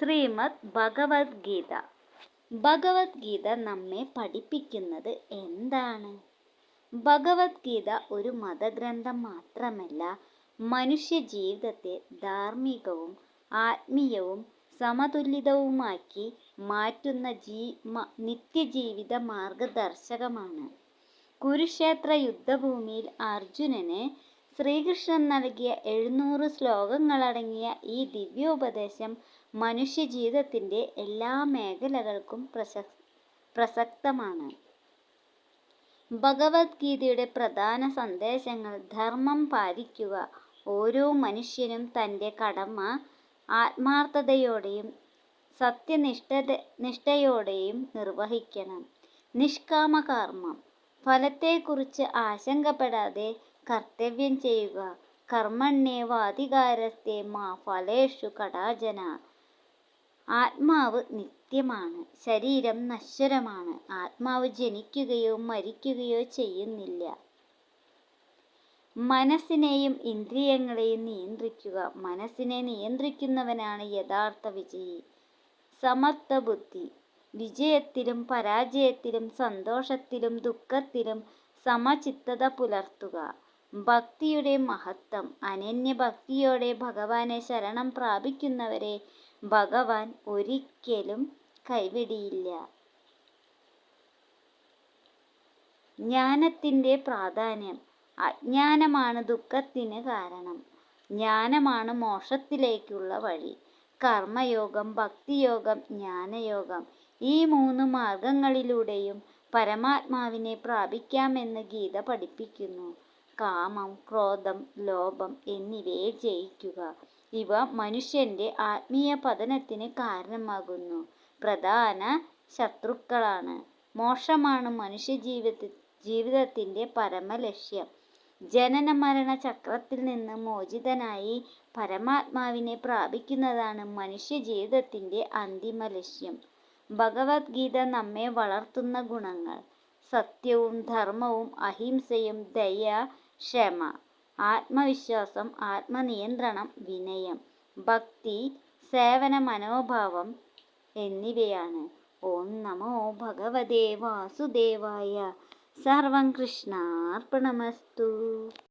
ശ്രീമദ് ഭഗവത്ഗീത. ഭഗവത്ഗീത നമ്മെ പഠിപ്പിക്കുന്നത് എന്താണ്? ഭഗവത്ഗീത ഒരു മതഗ്രന്ഥം മാത്രമല്ല, മനുഷ്യ ജീവിതത്തെ ധാർമ്മികവും ആത്മീയവും സമതുലിതവുമാക്കി മാറ്റുന്ന നിത്യജീവിത മാർഗദർശകമാണ്. കുരുക്ഷേത്ര യുദ്ധഭൂമിയിൽ അർജുനന് ശ്രീകൃഷ്ണൻ നൽകിയ 700 ശ്ലോകങ്ങളടങ്ങിയ ഈ ദിവ്യോപദേശം മനുഷ്യജീവിതത്തിൻ്റെ എല്ലാ മേഖലകൾക്കും പ്രസക്തമാണ്. ഭഗവത്ഗീതയുടെ പ്രധാന സന്ദേശങ്ങൾ: ധർമ്മം പാലിക്കുക. ഓരോ മനുഷ്യനും തൻ്റെ കടമ ആത്മാർത്ഥതയോടെയും സത്യനിഷ്ഠയോടെയും നിർവഹിക്കണം. നിഷ്കാമകർമ്മം. ഫലത്തെക്കുറിച്ച് ആശങ്കപ്പെടാതെ കർത്തവ്യം ചെയ്യുക. കർമ്മണ്യേവാധികാരസ്തേ മാ ഫലേഷു കഡാചന. ആത്മാവ് നിത്യമാണ്, ശരീരം നശ്വരമാണ്. ആത്മാവ് ജനിക്കുകയോ മരിക്കുകയോ ചെയ്യുന്നില്ല. മനസ്സിനെയും ഇന്ദ്രിയങ്ങളെയും നിയന്ത്രിക്കുക. മനസ്സിനെ നിയന്ത്രിക്കുന്നവനാണ് യഥാർത്ഥ വിജയി. സമത്വബുദ്ധി. വിജയത്തിലും പരാജയത്തിലും സന്തോഷത്തിലും ദുഃഖത്തിലും സമചിത്തത പുലർത്തുക. ഭക്തിയുടെ മഹത്വം. അനന്യഭക്തിയോടെ ഭഗവാനെ ശരണം പ്രാപിക്കുന്നവരെ ഭഗവാൻ ഒരിക്കലും കൈവിടില്ല. ജ്ഞാനത്തിൻ്റെ പ്രാധാന്യം. അജ്ഞാനമാണ് ദുഃഖത്തിന് കാരണം. ജ്ഞാനമാണ് മോക്ഷത്തിലേക്കുള്ള വഴി. കർമ്മയോഗം, ഭക്തിയോഗം, ജ്ഞാനയോഗം. ഈ 3 മാർഗങ്ങളിലൂടെയും പരമാത്മാവിനെ പ്രാപിക്കാമെന്ന് ഗീത പഠിപ്പിക്കുന്നു. കാമം, ക്രോധം, ലോഭം എന്നിവയെ ജയിക്കുക. ഇവ മനുഷ്യൻ്റെ ആത്മീയ പതനത്തിന് കാരണമാകുന്ന പ്രധാന ശത്രുക്കളാണ്. മോക്ഷമാണ് മനുഷ്യജീവിതത്തിൻ്റെ പരമലക്ഷ്യം. ജനന-മരണ ചക്രത്തിൽ നിന്ന് മോചിതനായി പരമാത്മാവിനെ പ്രാപിക്കുന്നതാണ് മനുഷ്യജീവിതത്തിൻ്റെ അന്തിമ ലക്ഷ്യം. ഭഗവത്ഗീത നമ്മെ വളർത്തുന്ന ഗുണങ്ങൾ: സത്യവും ധർമ്മവും അഹിംസയും ദയ, ക്ഷമ, ആത്മവിശ്വാസം, ആത്മനിയന്ത്രണം, വിനയം, ഭക്തി, സേവന മനോഭാവം എന്നിവയാണ്. ഓം നമോ ഭഗവതേ വാസുദേവായ. സർവം കൃഷ്ണാർപ്പണമസ്തു.